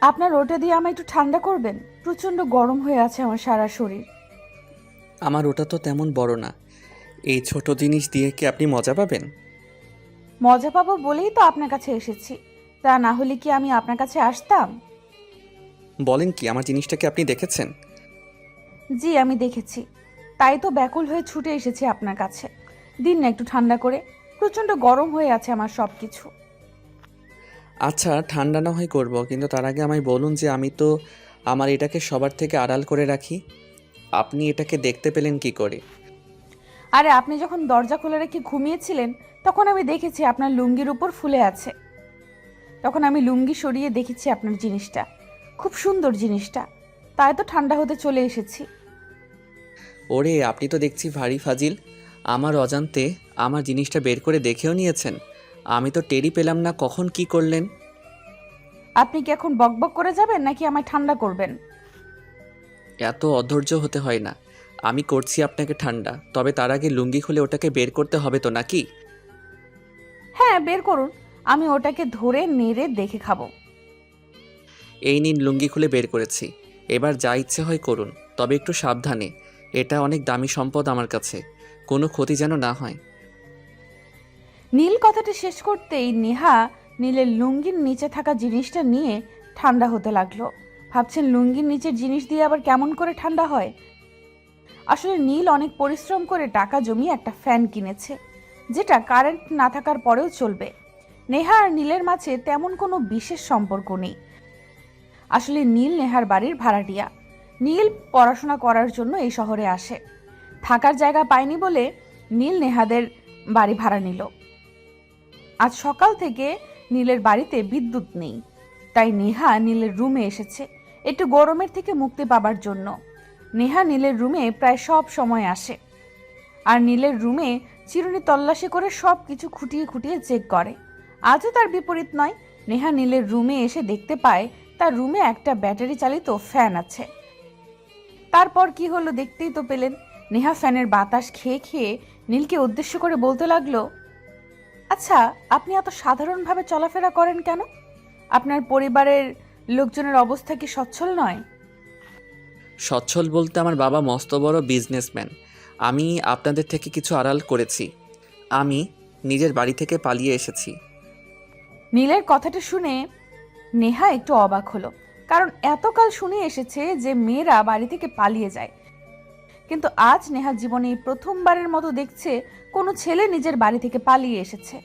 আপনার ওটা দিয়ে আমায় একটু ঠান্ডা করবেন? প্রচন্ড গরম হয়ে আছে আমার সারা শরীর। আমার ওটা তো তেমন বড় না। এই ছোট জিনিস দিয়ে কি আপনি মজা পাবেন? মজা পাবো বলেই তো আপনার কাছে এসেছি। তা না হলে কি আমি আপনার কাছে আসতাম? বলেন কি, আমার জিনিসটা কি আপনি দেখেছেন? জি, আমি দেখেছি। তাই তো ব্যাকুল হয়ে ছুটে এসেছি আপনার কাছে। দিন না একটু ঠান্ডা করে। প্রচন্ড গরম হয়ে আছে আমার সব কিছু। আচ্ছা, ঠান্ডা না হয় করব, কিন্তু তার আগে আমায় বলুন যে আমি তো আমার এটাকে সবার থেকে আড়াল করে রাখি। আপনি এটাকে দেখতে পেলেন কি করে? আরে আপনি যখন দরজা খুলে রেখে ঘুমিয়েছিলেন, তখন আমি দেখেছি আপনার লুঙ্গির উপর ফুলে আছে। তখন আমি লুঙ্গি সরিয়ে দেখেছি আপনার জিনিসটা। খুব সুন্দর জিনিসটা। তাই তো ঠান্ডা হতে চলে এসেছি। ওরে, আপনি তো দেখছি ভারী ফাজিল। আমার অজান্তে আমার জিনিসটা বের করে দেখেও নিয়েছেন। আমি তো টেরই পেলাম না কখন কি করলেন। আপনি কি এখন বকবক করে যাবেন নাকি আমায় ঠান্ডা করবেন? এত অধৈর্য হতে হয় না। আমি করছি আপনাকে ঠান্ডা, তবে তার আগে লুঙ্গি খুলে ওটাকে বের করতে হবে তো নাকি? হ্যাঁ, বের করুন। আমি ওটাকে ধরে নেড়ে দেখে খাবো। এই নিন, লুঙ্গি খুলে বের করেছি। এবার যা ইচ্ছে হয় করুন, তবে একটু সাবধানে। এটা অনেক দামি সম্পদ আমার কাছে। কোনো ক্ষতি যেন না হয়। নীল কথাটি শেষ করতেই নেহা নীলের লুঙ্গির নিচে থাকা জিনিসটা নিয়ে ঠান্ডা হতে লাগলো। ভাবছেন লুঙ্গির নিচের জিনিস দিয়ে আবার কেমন করে ঠান্ডা হয়। আসলে নীল অনেক পরিশ্রম করে টাকা জমিয়ে একটা ফ্যান কিনেছে, যেটা কারেন্ট না থাকার পরেও চলবে। নেহা আর নীলের মাঝে তেমন কোনো বিশেষ সম্পর্ক নেই। আসলে নীল নেহার বাড়ির ভাড়াটিয়া। নীল পড়াশোনা করার জন্য এই শহরে আসে। থাকার জায়গা পায়নি বলে নীল নেহাদের বাড়ি ভাড়া নিল। আজ সকাল থেকে নীলের বাড়িতে বিদ্যুৎ নেই। তাই নেহা নীলের রুমে এসেছে একটু গরমের থেকে মুক্তি পাবার জন্য। নেহা নীলের রুমে প্রায় সব সময় আসে। আর নীলের রুমে চিরুনি তল্লাশি করে সব কিছু খুঁটিয়ে খুঁটিয়ে চেক করে। আজও তার বিপরীত নয়। নেহা নীলের রুমে এসে দেখতে পায় তার রুমে একটা ব্যাটারি চালিত ফ্যান আছে। তারপর কি হলো দেখতেই তো পেলেন। নেহা ফ্যানের বাতাস খেয়ে খেয়ে নীলকে উদ্দেশ্য করে বলতে লাগলো, আচ্ছা, আপনি এত সাধারণভাবে চলাফেরা করেন কেন? আপনার পরিবারের লোকজনের অবস্থা কি সচ্ছল নয়? সচ্ছল বলতে আমার বাবা মস্ত বড় বিজনেসম্যান। আমি আপনাদের থেকে কিছু আড়াল করেছি। আমি নিজের বাড়ি থেকে পালিয়ে এসেছি। নীলের কথাটা শুনে নেহা একটু অবাক হলো। কারণ এতকাল শুনে এসেছে যে মেয়েরা বাড়ি থেকে পালিয়ে যায়, কিন্তু আজ নেহা জীবনে এই প্রথমবারের মতো দেখছে কোনো ছেলে নিজের বাড়ি থেকে পালিয়ে এসেছে।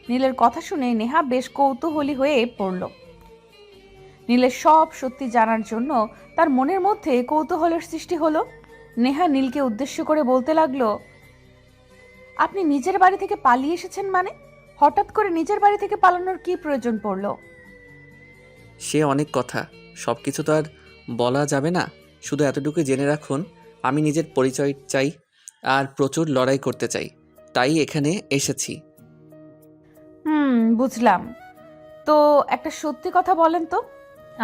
নীলের কথা শুনে নেহা বেশ কৌতূহলী হয়ে পড়ল। নীলের সব সত্যি জানার জন্য তার মনের মধ্যে কৌতূহলের সৃষ্টি হলো। নেহা নীলকে উদ্দেশ্য করে বলতে লাগলো, আপনি নিজের বাড়ি থেকে পালিয়ে এসেছেন মানে? হঠাৎ করে নিজের বাড়ি থেকে পালানোর কি প্রয়োজন পড়লো? সে অনেক কথা, সব কিছু তো আর বলা যাবে না। শুধু এতটুকু জেনে রাখুন, আমি নিজের পরিচয় চাই আর প্রচুর লড়াই করতে চাই। তাই এখানে এসেছি। বুঝলাম। তো একটা সত্যি কথা বলেন তো,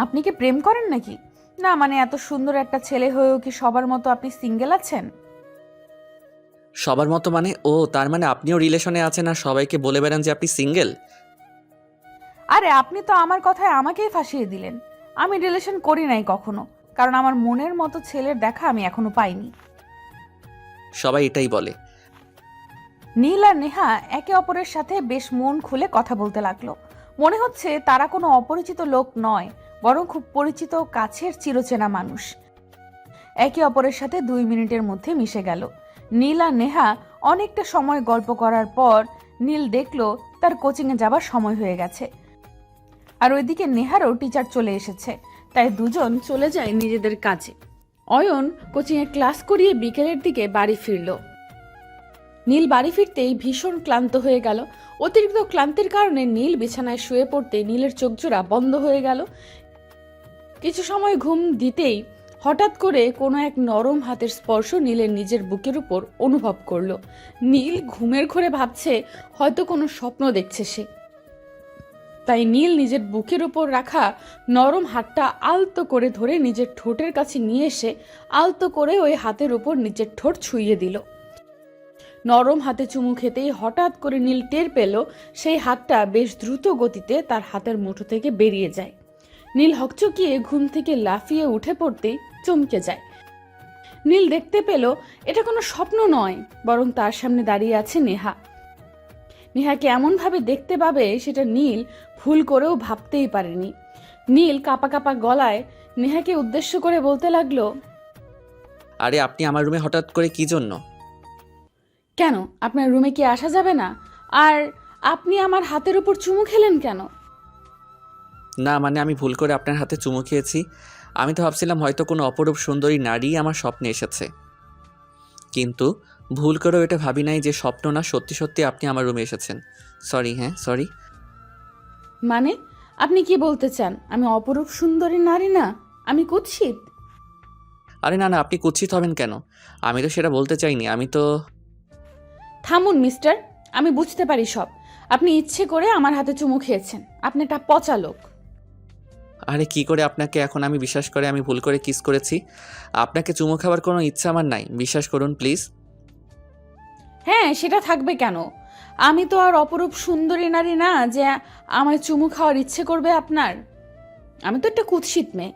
আপনি কি প্রেম করেন নাকি? না মানে এত সুন্দর একটা ছেলে হয়েও কি সবার মতো আপনি সিঙ্গেল আছেন? সবার মতো মানে? ও, তার মানে আপনিও রিলেশনে আছেন আর সবাইকে বলে বেড়ান যে আপনি সিঙ্গেল? আরে আপনি তো আমার কথায় আমাকেই ফাঁসিয়ে দিলেন। আমি রিলেশন করি নাই কখনো, কারণ আমার মনের মতো ছেলের দেখা আমি এখনো পাইনি। সবাই এটাই বলে। নীল আর নেহা একে অপরের সাথে বেশ মন খুলে কথা বলতে লাগলো। মনে হচ্ছে তারা কোনো অপরিচিত লোক নয়, বরং খুব পরিচিত ও কাছের চিরচেনা মানুষ। একে অপরের সাথে 2 মিনিটের মধ্যে মিশে গেল। নীল আর নেহা অনেকটা সময় গল্প করার পর নীল দেখলো তার কোচিংয়ে যাবার সময় হয়ে গেছে। আর ওইদিকে নেহারও টিচার চলে এসেছে। তাই দুজন চলে যায় নিজেদের কাজে। অয়ন কোচিংয়ে ক্লাস করিয়ে বিকেলের দিকে বাড়ি ফিরল। নীল বাড়ি ফিরতেই ভীষণ ক্লান্ত হয়ে গেল। অতিরিক্ত ক্লান্তির কারণে নীল বিছানায় শুয়ে পড়তে নীলের চোখজোড়া বন্ধ হয়ে গেল। কিছু সময় ঘুম দিতেই হঠাৎ করে কোনো এক নরম হাতের স্পর্শ নীলের নিজের বুকের উপর অনুভব করলো। নীল ঘুমের ঘোরে ভাবছে হয়তো কোনো স্বপ্ন দেখছে সে। তাই নীল নিজের বুকের উপর রাখা নরম হাতটা আলতো করে ধরে নিজের ঠোঁটের কাছে নিয়ে এসে আলতো করে ওই হাতের উপর নিজের ঠোঁট ছুঁয়ে দিল। নরম হাতে চুমু খেতেই হঠাৎ করে নীল টের পেল সেই হাতটা বেশ দ্রুত গতিতে তার হাতের মুঠো থেকে বেরিয়ে যায়। নীল হকচকিয়ে ঘুম থেকে লাফিয়ে উঠে পড়তেই চমকে যায়। নীল দেখতে পেল এটা কোনো স্বপ্ন নয়, বরং তার সামনে দাঁড়িয়ে আছে নেহা। নেহাকে এমনভাবে দেখতে পাবে সেটা নীল ভুল করেও ভাবতেই পারেনি। নীল কাঁপা কাঁপা গলায় নেহাকে উদ্দেশ্য করে বলতে লাগলো, আরে আপনি আমার রুমে হঠাৎ করে কি জন্য? কেন আপনার রুমে কি আসা যাবে না? আর আপনি আমার হাতের উপর চুমু খেলেন কেন? না মানে আমি ভুল করে আপনার হাতে চুমু খেয়েছি। আমি তো ভাবছিলাম হয়তো কোনো অপরূপ সুন্দরী নারী আমার স্বপ্নে এসেছে, কিন্তু ভুল করেও এটা ভাবি নাই যে স্বপ্ন না, সত্যি সত্যি আপনি আমার রুমে এসেছেন। সরি, হ্যাঁ সরি। মানে আপনি কি বলতে চান আমি অপরূপ সুন্দরী নারী না, আমি কুৎসিত? আরে না না, আপনি কুৎসিত হবেন কেন? আমি তো সেটা বলতে চাইনি। আমি তো থামুন মিস্টার, আমি বুঝতে পারি সব। আপনি ইচ্ছে করে আমার হাতে চুমু খেয়েছেন, আপনি একটা পচা লোক। আরে কি করে আপনাকে এখন আমি বিশ্বাস করে আমি ভুল করে কিস করেছি? আপনাকে চুমু খাওয়ার কোনো ইচ্ছা আমার নাই, বিশ্বাস করুন প্লিজ। হ্যাঁ সেটা থাকবে কেন? আমি তো আর অপরূপ সুন্দরী নারী না যে আমায় চুমু খাওয়ার ইচ্ছে করবে আপনার। আমি তো একটা কুৎসিত মেয়ে,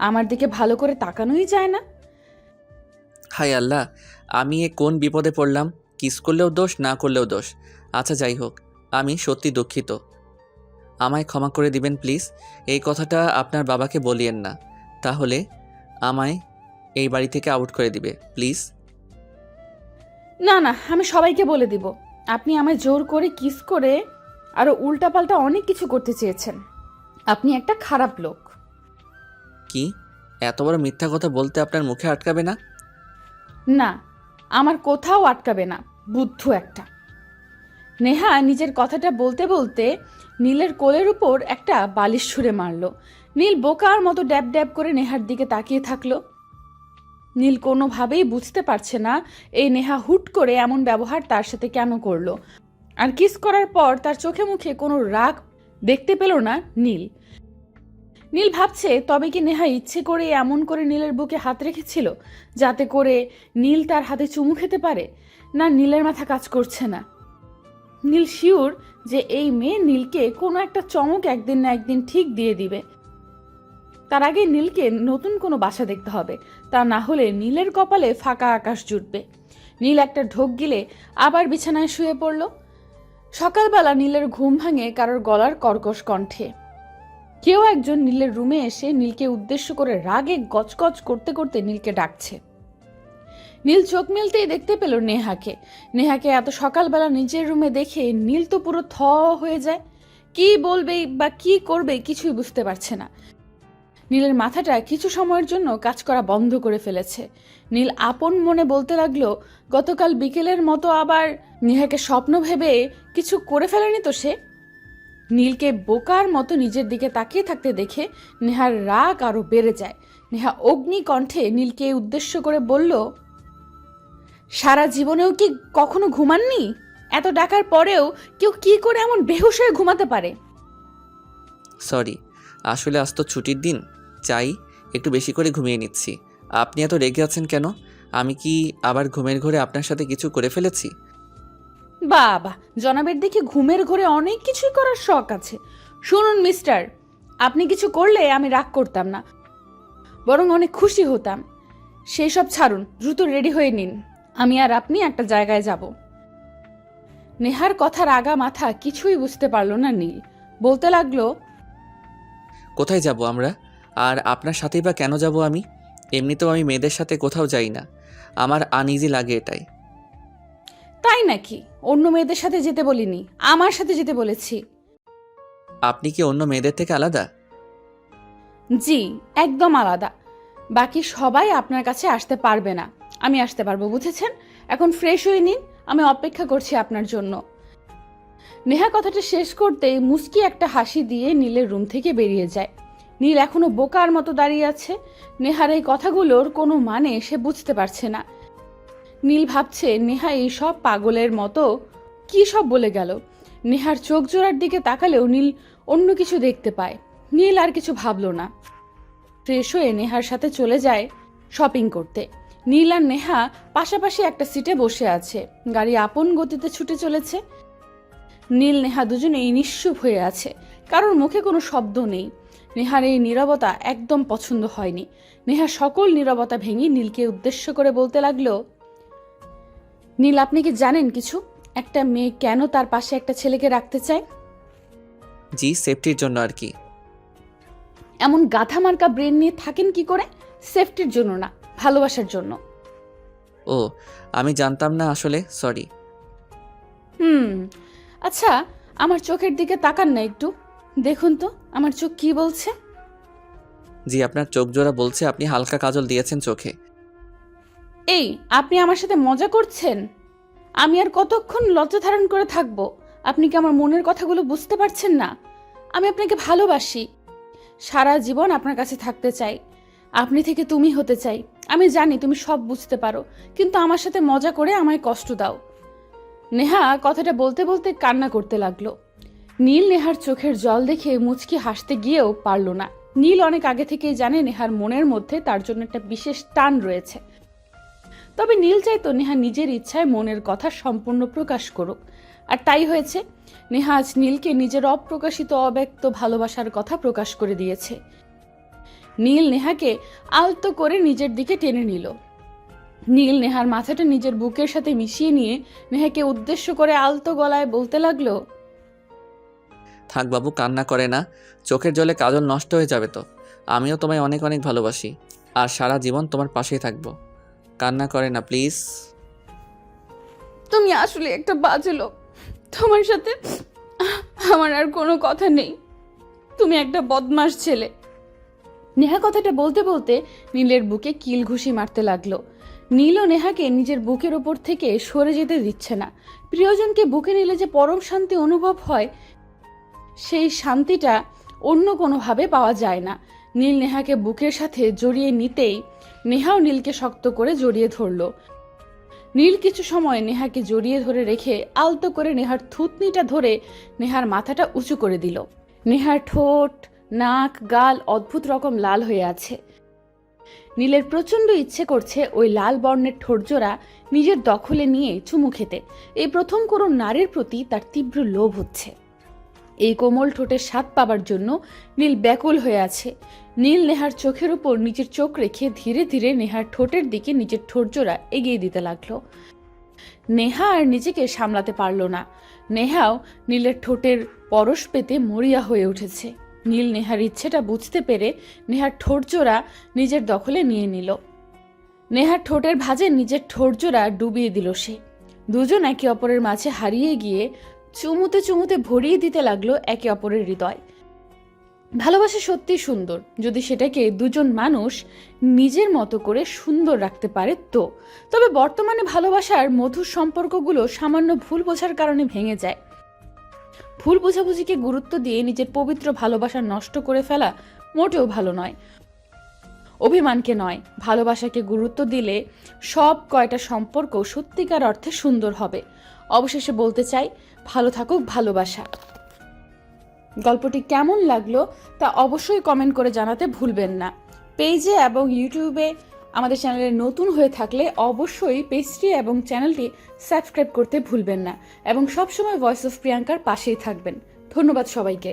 আমার দিকে ভালো করে তাকানোই যায় না। হায় আল্লাহ, আমি এ কোন বিপদে পড়লাম! কিস করলেও দোষ, না করলেও দোষ। আচ্ছা যাই হোক, আমি সত্যি দুঃখিত। আমায় ক্ষমা করে দিবেন প্লিজ। এই কথাটা আপনার বাবাকে বলিয়েন না, তাহলে আমায় এই বাড়ি থেকে আউট করে দিবে প্লিজ। না না, আমি সবাইকে বলে দিব আপনি আমায় জোর করে কিস করে আরো উল্টাপাল্টা অনেক কিছু করতে চেয়েছেন। আপনি একটা খারাপ লোক। কি এত বড় মিথ্যা কথা বলতে আপনার মুখে আটকাবে না? না, আমার কোথাও আটকাবে না, বুদ্ধু একটা। নেহা নিজের কথাটা বলতে বলতে নীলের কোলের উপর একটা বালিশ ছুঁড়ে মারল। নীল বোকার মতো ড্যাব ড্যাব করে নেহার দিকে তাকিয়ে থাকলো। নীল কোনোভাবেই বুঝতে পারছে না এই নেহা হুট করে এমন ব্যবহার তার সাথে কেন করলো। আর কিস করার পর তার চোখে মুখে কোনো রাগ দেখতে পেল না নীল। নীল ভাবছে তবে কি নেহা ইচ্ছে করে এমন করে নীলের বুকে হাত রেখেছিল যাতে করে নীল তার হাতে চুমু খেতে পারে? না, নীলের মাথা কাজ করছে না। নীল শিওর যে এই মেয়ে নীলকে কোনো একটা চমক একদিন না একদিন ঠিক দিয়ে দিবে। তার আগে নীলকে নতুন কোনো বাসা দেখতে হবে, তা না হলে নীলের কপালে ফাঁকা আকাশ জুটবে। নীল একটা ঢোক গিলে আবার বিছানায় শুয়ে পড়ল। সকালবেলা নীলের ঘুম ভাঙে কারোর গলার কর্কশ কণ্ঠে। কেউ একজন নীলের রুমে এসে নীলকে উদ্দেশ্য করে রাগে গজগজ করতে করতে নীলকে ডাকছে। নীল চোখ মেলতেই দেখতে পেল নেহাকে। নেহাকে এত সকালবেলা নিজের রুমে দেখে নীল তো পুরো থ হয়ে যায়। কি বলবে বা কি করবে কিছুই বুঝতে পারছে না। নীলের মাথাটা কিছু সময়ের জন্য কাজ করা বন্ধ করে ফেলেছে। নীল আপন মনে বলতে লাগলো, গতকাল বিকেলের মতো আবার নেহাকে স্বপ্ন ভেবে কিছু করে ফেলেনি তো সে? নীলকে বোকার মতো নিজের দিকে তাকিয়ে থাকতে দেখে নেহার রাগ আরো বেড়ে যায়। নেহা অগ্নি কণ্ঠে নীলকে উদ্দেশ্য করে বলল, সারা জীবনেও কি কখনো ঘুমাননি? এত ডাকার পরেও কেউ কি করে এমন বেহুশ হয়ে ঘুমাতে পারে? সরি, আসলে আজ তো ছুটির দিন, চাই একটু বেশি করে ঘুমিয়ে নিচ্ছি। আপনি এত রেগে আছেন কেন? আমি কি আবার ঘুমের ঘরে আপনার সাথে কিছু করে ফেলেছি? বাবা, জনাবের দেখে ঘুমের ঘরে অনেক কিছুই করার শখ আছে। শুনুন মিস্টার, আপনি কিছু করলে আমি রাগ করতাম না, বরং অনেক খুশি হতাম। সেই সব ছাড়ুন, দ্রুত রেডি হয়ে নিন, আমি আর আপনি একটা জায়গায় যাব। নেহার কথার আগা মাথা কিছুই বুঝতে পারল না নীল। বলতে লাগলো, কোথায় যাব আমরা? আর আপনার সাথেই বা কেন যাব আমি? এমনিতেও আমি মেয়েদের সাথে কোথাও যাই না, আমার আনইজি লাগে এটাই। তাই নাকি? অন্য মেয়েদের সাথে যেতে বলিনি, আমার সাথে যেতে বলেছি। আপনি কি অন্য মেয়েদের থেকে আলাদা? জি, একদম আলাদা। বাকি সবাই আপনার কাছে আসতে পারবে না, আমি আসতে পারবো, বুঝেছেন? এখন ফ্রেশ হয়ে নিন, আমি অপেক্ষা করছি আপনার জন্য। নেহা কথাটা শেষ করতেই মুস্কি একটা হাসি দিয়ে নীলের রুম থেকে বেরিয়ে যায়। নীল এখনো বোকার মতো দাঁড়িয়ে আছে। নেহার এই কথাগুলোর কোনো মানে সে বুঝতে পারছে না। নীল ভাবছে নেহা এই সব পাগলের মতো কি সব বলে গেল। নেহার চোখ জোড়ার দিকে তাকালেও নীল অন্য কিছু দেখতে পায়। নীল আর কিছু ভাবলো না। ফ্রেশ হয়ে নেহার সাথে চলে যায় শপিং করতে। নীল আর নেহা পাশাপাশি একটা সিটে বসে আছে। গাড়ি আপন গতিতে ছুটে চলেছে। নীল নেহা দুজনেই নিশ্চুপ হয়ে আছে, কারোর মুখে কোনো শব্দ নেই। নেহার এই নীরবতা একদম পছন্দ হয়নি। নেহা সকল নীরবতা ভেঙে নীলকে উদ্দেশ্য করে বলতে লাগলো, নীল, আপনি কি জানেন কিছু? একটা মেয়ে কেন তার পাশে একটা ছেলেকে রাখতে চায়? জি, সেফটির জন্য আর কি। এমন গাধা মার্কা ব্রেন নিয়ে থাকেন কি করে? সেফটির জন্য না, ভালোবাসার জন্য। ও, আমি জানতাম না আসলে, সরি। আচ্ছা, আমার চোখের দিকে তাকান না একটু, দেখুন তো আমার চোখ কি বলছে। জি, আপনার চোখ জোড়া বলছে আপনি হালকা কাজল দিয়েছেন চোখে। এই, আপনি আমার সাথে মজা করছেন? আমি আর কতক্ষণ লজ্জা ধারণ করে থাকবো? আপনি কি আমার মনের কথাগুলো বুঝতে পারছেন না? আমি আপনাকে ভালোবাসি, সারা জীবন আপনার কাছে থাকতে চাই, আপনি থেকে তুমি হতে চাই। আমি জানি তুমি সব বুঝতে পারো, কিন্তু আমার সাথে মজা করে আমায় কষ্ট দাও। নেহা কথাটা বলতে বলতে কান্না করতে লাগলো। নীল নেহার চোখের জল দেখে মুচকি হাসতে গিয়েও পারল না। নীল অনেক আগে থেকেই জানে নেহার মনের মধ্যে তার জন্য একটা বিশেষ টান রয়েছে। তবে নীল চাইতো নেহা নিজের ইচ্ছায় মনের কথা সম্পূর্ণ প্রকাশ করুক, আর তাই হয়েছে। নেহা আজ নীলকে নিজের অপ্রকাশিত অব্যক্ত ভালোবাসার কথা প্রকাশ করে দিয়েছে। নীল নেহাকে আলতো করে নিজের দিকে টেনে নিল। নীল নেহার মাথাটা নিজের বুকের সাথে মিশিয়ে নিয়ে নেহাকে উদ্দেশ্য করে আলতো গলায় বলতে লাগলো, থাক বাবু, কান্না করে না, চোখের জলে কাজল নষ্ট হয়ে যাবে তো। আমিও তোমায় অনেক অনেক ভালোবাসি, আর সারা জীবন তোমার পাশেই থাকবো। কান্না করে না প্লিজ। তুমি আসলে একটা বাজে লোক, তোমার সাথে আমার আর কোনো কথা নেই, তুমি একটা বদমাশ ছেলে। নেহা কথাটা বলতে বলতে নীলের বুকে কিল ঘুষি মারতে লাগলো। নীলও নেহাকে নিজের বুকের ওপর থেকে সরে যেতে দিচ্ছে না। প্রিয়জনকে বুকে নিলে যে পরম শান্তি অনুভব হয়, সেই শান্তিটা অন্য কোনোভাবে পাওয়া যায় না। নীল নেহাকে বুকের সাথে জড়িয়ে নিতেই নেহাও নীলকে শক্ত করে জড়িয়ে ধরল। নীল কিছু সময় নেহাকে জড়িয়ে ধরে রেখে আলতো করে নেহার থুতনিটা ধরে নেহার মাথাটা উঁচু করে দিল। নেহার ঠোঁট, নাক, গাল অদ্ভুত রকম লাল হয়ে আছে। নীলের প্রচণ্ড ইচ্ছে করছে ওই লাল বর্ণের ঠোঁটজোড়া নিজের দখলে নিয়ে চুমু খেতে। এই প্রথম কোনো নারীর প্রতি তার তীব্র লোভ হচ্ছে। এই কোমল ঠোঁটের স্বাদ পাবার জন্য নীল ব্যাকুল হয়ে আছে। নীল নেহার চোখের উপর নিজের চোখ রেখে ধীরে ধীরে নেহার ঠোঁটের দিকে নিজের ঠোঁটজোড়া এগিয়ে দিতে লাগলো। নেহা আর নিজেকে সামলাতে পারল না। নেহাও নীলের ঠোঁটের পরশ পেতে মরিয়া হয়ে উঠেছে। নীল নেহার ইচ্ছেটা বুঝতে পেরে নেহার ঠোঁটজোড়া নিজের দখলে নিয়ে নিল। নেহার ঠোঁটের ভাঁজে নিজের ঠোঁটজোড়া ডুবিয়ে দিল সে। দুজন একে অপরের মাঝে হারিয়ে গিয়ে চুমুতে চুমুতে ভরিয়ে দিতে লাগলো একে অপরের হৃদয়। ভালোবাসা সত্যি সুন্দর, যদি সেটাকে দুজন মানুষ নিজের মতো করে সুন্দর রাখতে পারে তো। তবে বর্তমানে ভালোবাসার মধুর সম্পর্কগুলো সামান্য ভুল বোঝার কারণে ভেঙে যায়। ভুল বোঝাবুঝিকে গুরুত্ব দিয়ে নিজের পবিত্র ভালোবাসা নষ্ট করে ফেলা মোটেও ভালো নয়। অভিমানকে নয়, ভালোবাসাকে গুরুত্ব দিলে সব কয়টা সম্পর্ক সত্যিকার অর্থে সুন্দর হবে। অবশেষে বলতে চাই, ভালো থাকুক ভালোবাসা। গল্পটি কেমন লাগলো তা অবশ্যই কমেন্ট করে জানাতে ভুলবেন না। পেজে এবং ইউটিউবে আমাদের চ্যানেলে নতুন হয়ে থাকলে অবশ্যই পেজটি এবং চ্যানেলটি সাবস্ক্রাইব করতে ভুলবেন না, এবং সবসময় ভয়েস অফ প্রিয়াঙ্কার পাশেই থাকবেন। ধন্যবাদ সবাইকে।